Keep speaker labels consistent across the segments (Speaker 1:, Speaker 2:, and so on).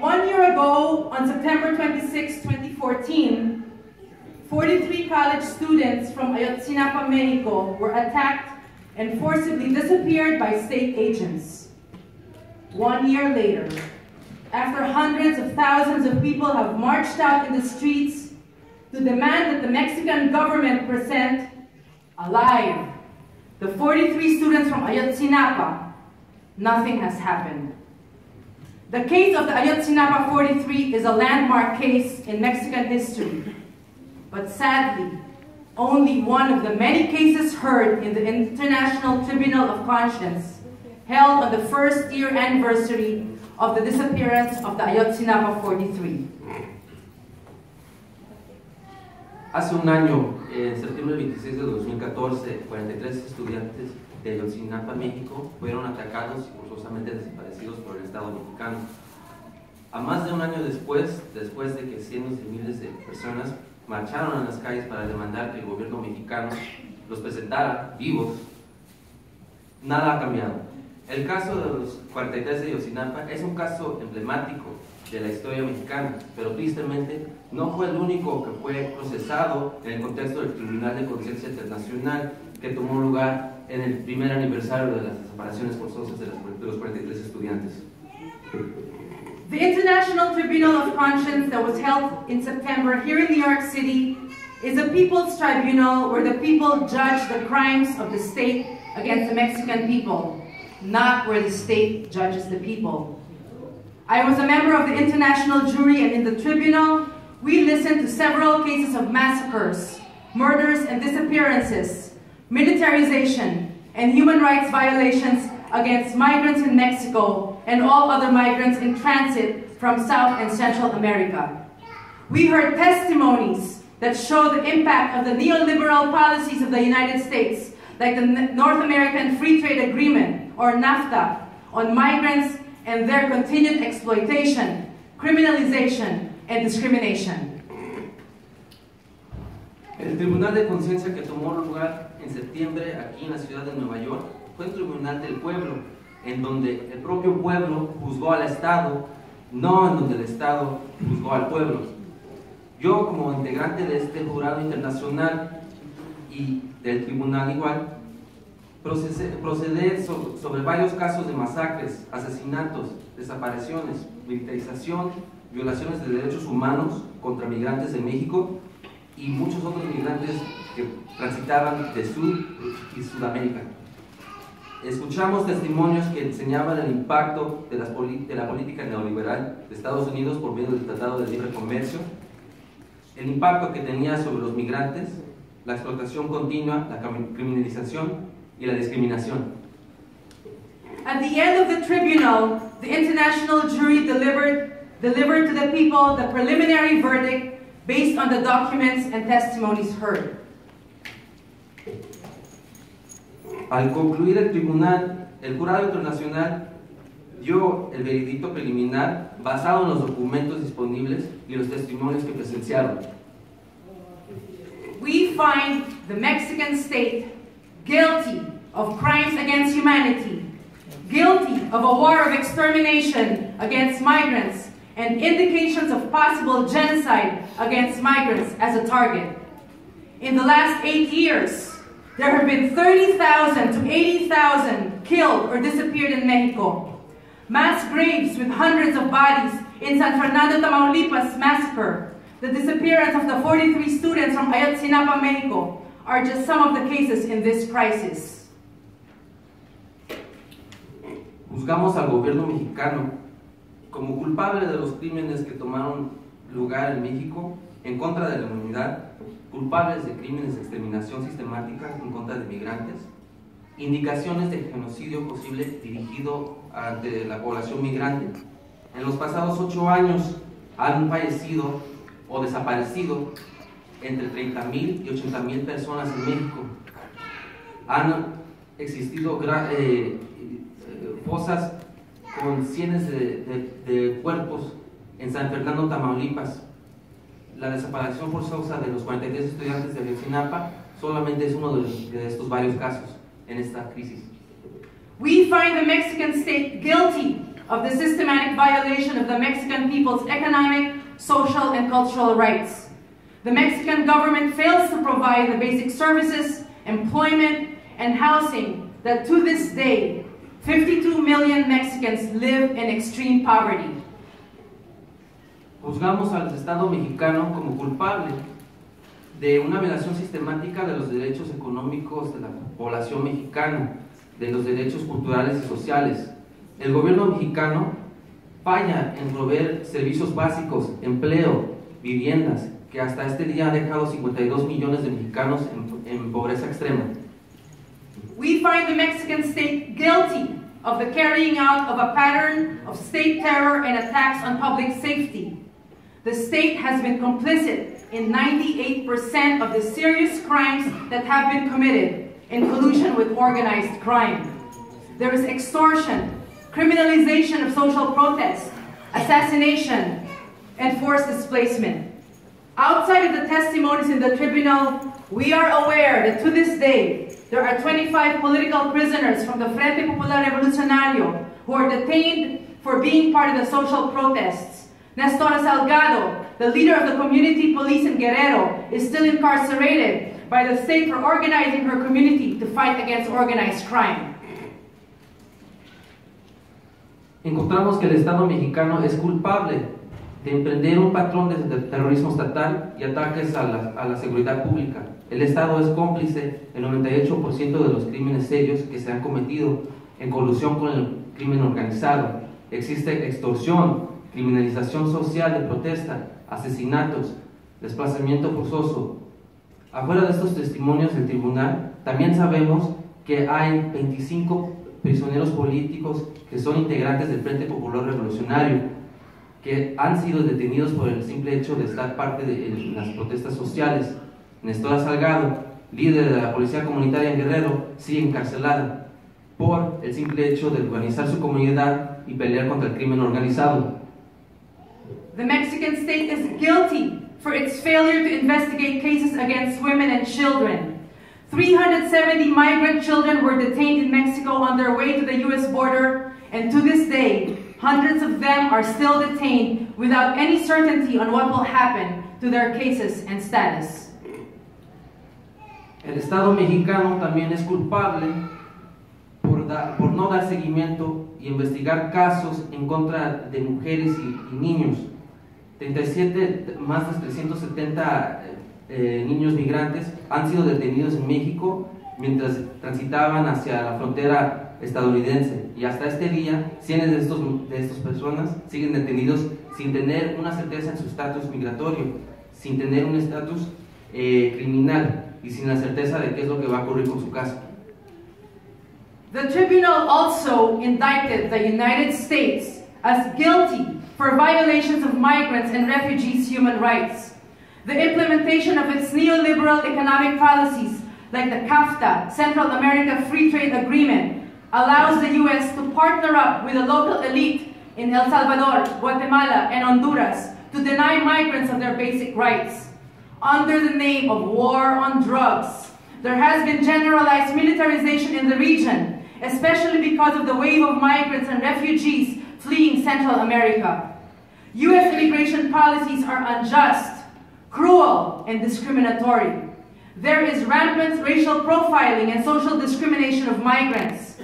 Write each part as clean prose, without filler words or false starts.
Speaker 1: 1 year ago, on September 26, 2014, 43 college students from Ayotzinapa, Mexico were attacked and forcibly disappeared by state agents. 1 year later, after hundreds of thousands of people have marched out in the streets to demand that the Mexican government present alive the 43 students from Ayotzinapa, nothing has happened. The case of the Ayotzinapa 43 is a landmark case in Mexican history, but sadly, only one of the many cases heard in the International Tribunal of Conscience, held on the first year anniversary of the disappearance of the Ayotzinapa 43.
Speaker 2: Hace un año, en septiembre 26 de 2014, 43 estudiantes de Ayotzinapa, México, fueron atacados y forzosamente desaparecidos por el Estado mexicano. A más de un año después de que cientos de miles de personas marcharon a las calles para demandar que el gobierno mexicano los presentara vivos, nada ha cambiado. El caso de los 43 de Ayotzinapa es un caso emblemático de la historia mexicana, pero tristemente no fue el único que fue procesado en el contexto del Tribunal de Conciencia Internacional que tomó lugar en el primer aniversario de las desapariciones forzosas de los 43 estudiantes.
Speaker 1: The International Tribunal of Conscience that was held in September here in New York City is a people's tribunal where the people judge the crimes of the state against the Mexican people, not where the state judges the people. I was a member of the international jury, and in the tribunal, we listened to several cases of massacres, murders and disappearances, militarization, and human rights violations against migrants in Mexico and all other migrants in transit from South and Central America. We heard testimonies that show the impact of the neoliberal policies of the United States, like the North American Free Trade Agreement, or NAFTA, on migrants and their continued exploitation, criminalization, and discrimination.
Speaker 2: El Tribunal de Conciencia que tomó lugar en septiembre aquí en la ciudad de Nueva York fue un tribunal del pueblo, en donde el propio pueblo juzgó al Estado, no en donde el Estado juzgó al pueblo. Yo, como integrante de este jurado internacional y del tribunal igual, proceder sobre varios casos de masacres, asesinatos, desapariciones, militarización, violaciones de derechos humanos contra migrantes de México y muchos otros migrantes que transitaban de Sur y Sudamérica. Escuchamos testimonios que enseñaban el impacto de la política neoliberal de Estados Unidos por medio del Tratado de Libre Comercio, el impacto que tenía sobre los migrantes, la explotación continua, la criminalización y la discriminación.
Speaker 1: At the end of the tribunal, the international jury delivered to the people the preliminary verdict based on the documents and testimonies heard.
Speaker 2: Al concluir el tribunal, el jurado internacional dio el veredicto preliminar basado en los documentos disponibles y los testimonios que presenciaron.
Speaker 1: We find the Mexican state guilty of crimes against humanity, guilty of a war of extermination against migrants, and indications of possible genocide against migrants as a target. In the last 8 years, there have been 30,000 to 80,000 killed or disappeared in Mexico. Mass graves with hundreds of bodies in San Fernando, Tamaulipas massacre, the disappearance of the 43 students from Ayotzinapa, Mexico, are just some of the cases in this crisis.
Speaker 2: Juzgamos al gobierno mexicano como culpable de los crímenes que tomaron lugar en México en contra de la humanidad, culpables de crímenes de exterminación sistemática en contra de migrantes, indicaciones de genocidio posible dirigido ante la población migrante. En los pasados 8 años han fallecido o desaparecido entre 30,000 y 80,000 personas en México. Han existido fosas con cientos de cuerpos en San Fernando, Tamaulipas. La desaparición forzosa de los 43 estudiantes de Ayotzinapa solamente es uno de estos varios casos en esta crisis.
Speaker 1: We find the Mexican state guilty of the systematic violation of the Mexican people's economic, social, and cultural rights. The Mexican government fails to provide the basic services, employment, and housing that to this day, 52 million Mexicans live in extreme poverty.
Speaker 2: Juzgamos al Estado mexicano como culpable de una violación sistemática de los derechos económicos de la población mexicana, de los derechos culturales y sociales. El gobierno mexicano falla en proveer servicios básicos, empleo, viviendas, que hasta este día ha dejado 52 millones de mexicanos en pobreza extrema.
Speaker 1: We find the Mexican state guilty of the carrying out of a pattern of state terror and attacks on public safety. The state has been complicit in 98% of the serious crimes that have been committed in collusion with organized crime. There is extortion, criminalization of social protest, assassination, and forced displacement. Outside of the testimonies in the tribunal, we are aware that to this day, there are 25 political prisoners from the Frente Popular Revolucionario who are detained for being part of the social protests. Nestora Salgado, the leader of the community police in Guerrero, is still incarcerated by the state for organizing her community to fight against organized crime.
Speaker 2: Encontramos que el Estado mexicano es culpable de emprender un patrón de terrorismo estatal y ataques a la seguridad pública. El Estado es cómplice en 98% de los crímenes serios que se han cometido en colusión con el crimen organizado. Existe extorsión, criminalización social de protesta, asesinatos, desplazamiento forzoso. Afuera de estos testimonios del tribunal, también sabemos que hay 25 prisioneros políticos que son integrantes del Frente Popular Revolucionario, que han sido detenidos por el simple hecho de estar parte de las protestas sociales. Nestora Salgado, líder de la Policía Comunitaria en Guerrero, sigue encarcelada por el simple hecho de organizar su comunidad y pelear contra el crimen organizado.
Speaker 1: The Mexican state is guilty for its failure to investigate cases against women and children. 370 migrant children were detained in Mexico on their way to the U.S. border, and to this day, hundreds of them are still detained without any certainty on what will happen to their cases and status.
Speaker 2: El Estado mexicano también es culpable por no dar seguimiento y investigar casos en contra de mujeres y niños. Más de 370 niños migrantes han sido detenidos en México mientras transitaban hacia la frontera estadounidense, y hasta este día cientos de estas personas siguen detenidos sin tener una certeza en su estatus migratorio, sin tener un estatus criminal y sin la certeza de qué es lo que va a ocurrir con su caso.
Speaker 1: The tribunal also indicted the United States as guilty for violations of migrants and refugees' human rights. The implementation of its neoliberal economic policies, like the CAFTA, Central America Free Trade Agreement, allows the U.S. to partner up with the local elite in El Salvador, Guatemala, and Honduras to deny migrants of their basic rights. Under the name of war on drugs, there has been generalized militarization in the region, especially because of the wave of migrants and refugees fleeing Central America. U.S. immigration policies are unjust, cruel, and discriminatory. There is rampant racial profiling and social discrimination of migrants.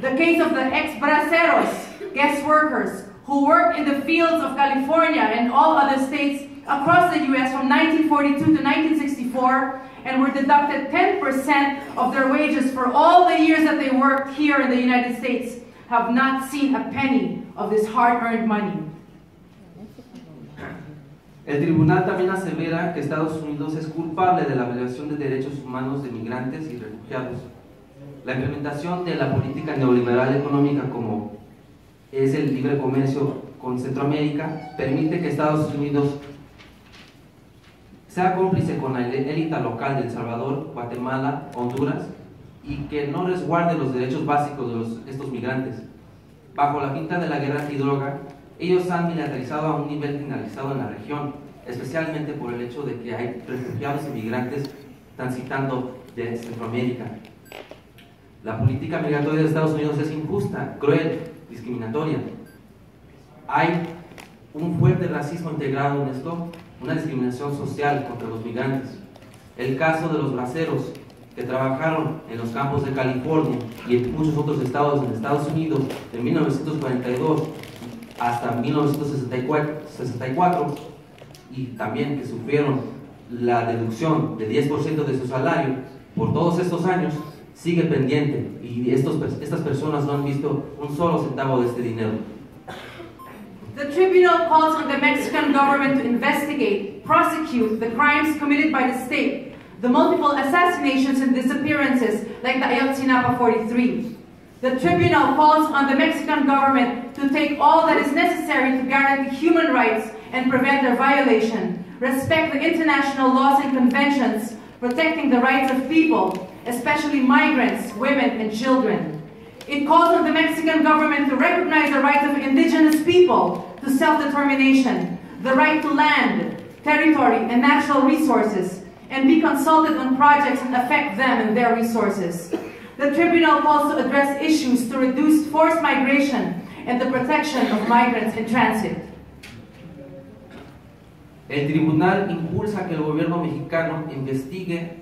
Speaker 1: The case of the ex-braceros, guest workers, who worked in the fields of California and all other states across the U.S. from 1942 to 1964, and were deducted 10% of their wages for all the years that they worked here in the United States, have not seen a penny of this hard-earned money.
Speaker 2: El tribunal también asevera que Estados Unidos es culpable de la violación de derechos humanos de migrantes y refugiados. La implementación de la política neoliberal económica, como es el libre comercio con Centroamérica, permite que Estados Unidos sea cómplice con la élite local de El Salvador, Guatemala, Honduras, y que no resguarde los derechos básicos de estos migrantes. Bajo la finta de la guerra antidroga, ellos han militarizado a un nivel generalizado en la región, especialmente por el hecho de que hay refugiados y migrantes transitando de Centroamérica. La política migratoria de Estados Unidos es injusta, cruel, discriminatoria. hay un fuerte racismo integrado en esto, una discriminación social contra los migrantes. El caso de los braceros que trabajaron en los campos de California y en muchos otros estados en Estados Unidos de 1942 hasta 1964 y también que sufrieron la deducción de 10% de su salario por todos estos años, sigue pendiente y estas personas no han visto un solo centavo de este dinero.
Speaker 1: The tribunal calls on the Mexican government to investigate, prosecute the crimes committed by the state, the multiple assassinations and disappearances like the Ayotzinapa 43. The tribunal calls on the Mexican government to take all that is necessary to guarantee human rights and prevent their violation, respect the international laws and conventions protecting the rights of people, especially migrants, women, and children. It calls on the Mexican government to recognize the rights of indigenous people to self-determination, the right to land, territory, and natural resources, and be consulted on projects that affect them and their resources. The tribunal calls to address issues to reduce forced migration and the protection of migrants in transit.
Speaker 2: El tribunal impulsa que el gobierno mexicano investigue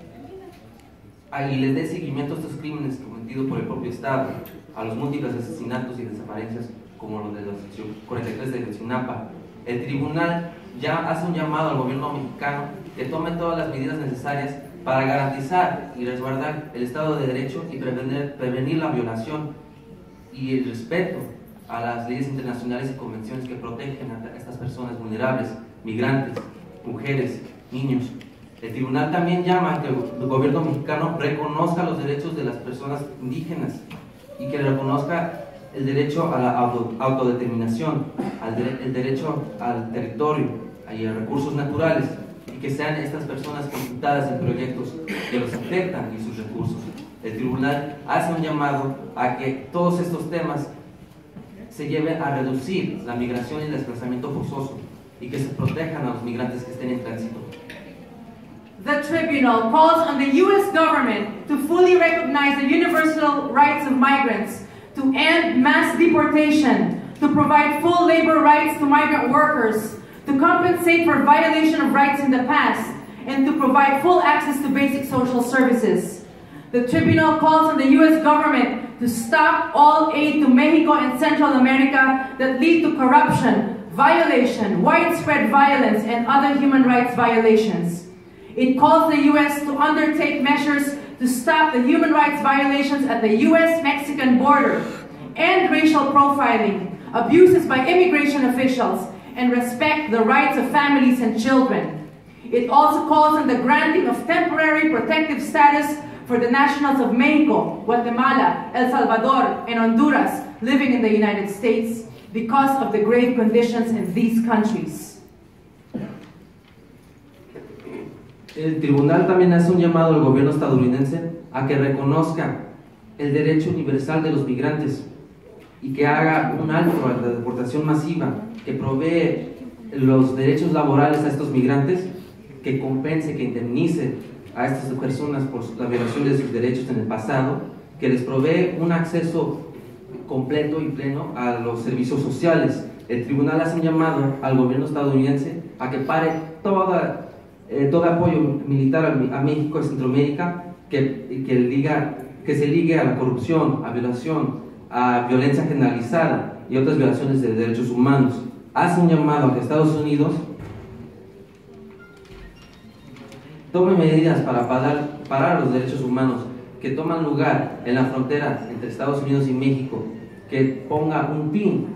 Speaker 2: y le dé seguimiento a estos crímenes cometidos por el propio Estado, a los múltiples asesinatos y desaparecencias como los de la sección 43 de Ayotzinapa. El tribunal ya hace un llamado al gobierno mexicano que tome todas las medidas necesarias para garantizar y resguardar el Estado de Derecho y prevenir la violación y el respeto a las leyes internacionales y convenciones que protegen a estas personas vulnerables, migrantes, mujeres, niños. El tribunal también llama a que el gobierno mexicano reconozca los derechos de las personas indígenas y que reconozca el derecho a la autodeterminación, el derecho al territorio y a recursos naturales, y que sean estas personas consultadas en proyectos que los afectan y sus recursos. El tribunal hace un llamado a que todos estos temas se lleven a reducir la migración y el desplazamiento forzoso y que se protejan a los migrantes que estén en tránsito.
Speaker 1: The tribunal calls on the U.S. government to fully recognize the universal rights of migrants, to end mass deportation, to provide full labor rights to migrant workers, to compensate for violation of rights in the past, and to provide full access to basic social services. The tribunal calls on the U.S. government to stop all aid to Mexico and Central America that lead to corruption, violation, widespread violence, and other human rights violations. It calls the U.S. to undertake measures to stop the human rights violations at the U.S.-Mexican border, end racial profiling, abuses by immigration officials, and respect the rights of families and children. It also calls on the granting of temporary protective status for the nationals of Mexico, Guatemala, El Salvador, and Honduras living in the United States because of the grave conditions in these countries.
Speaker 2: El tribunal también hace un llamado al gobierno estadounidense a que reconozca el derecho universal de los migrantes y que haga un alto a la deportación masiva, que provee los derechos laborales a estos migrantes, que compense, que indemnice a estas personas por la violación de sus derechos en el pasado, que les provee un acceso completo y pleno a los servicios sociales. El tribunal hace un llamado al gobierno estadounidense a que pare todo apoyo militar a México y Centroamérica que se ligue a la corrupción, a violación, a violencia generalizada y otras violaciones de derechos humanos. Hace un llamado a que Estados Unidos tome medidas para parar los derechos humanos que toman lugar en la frontera entre Estados Unidos y México, que ponga un fin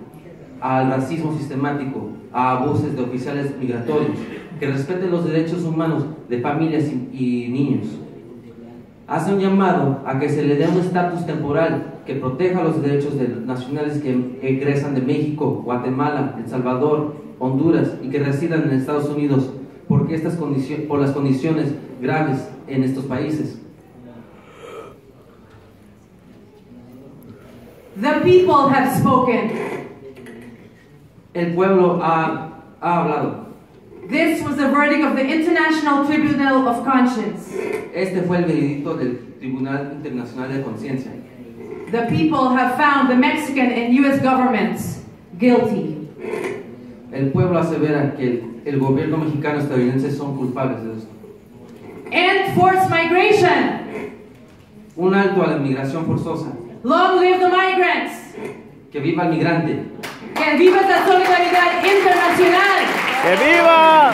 Speaker 2: al racismo sistemático, a abusos de oficiales migratorios, que respete los derechos humanos de familias y niños. Hace un llamado a que se le dé un estatus temporal que proteja los derechos de nacionales que egresan de México, Guatemala, El Salvador, Honduras y que residan en Estados Unidos por las condiciones graves en estos países.
Speaker 1: The people have spoken.
Speaker 2: El pueblo ha hablado.
Speaker 1: This was the verdict of the International Tribunal of Conscience.
Speaker 2: Este fue el veredicto del Tribunal Internacional de Conciencia.
Speaker 1: The people have found the Mexican and U.S. governments guilty.
Speaker 2: El pueblo asevera que el gobierno mexicano estadounidense son culpables de esto.
Speaker 1: End forced migration.
Speaker 2: Un alto a la inmigración forzosa.
Speaker 1: Long live the migrants.
Speaker 2: Que viva el migrante.
Speaker 1: Que viva la solidaridad internacional.
Speaker 3: ¡Que viva!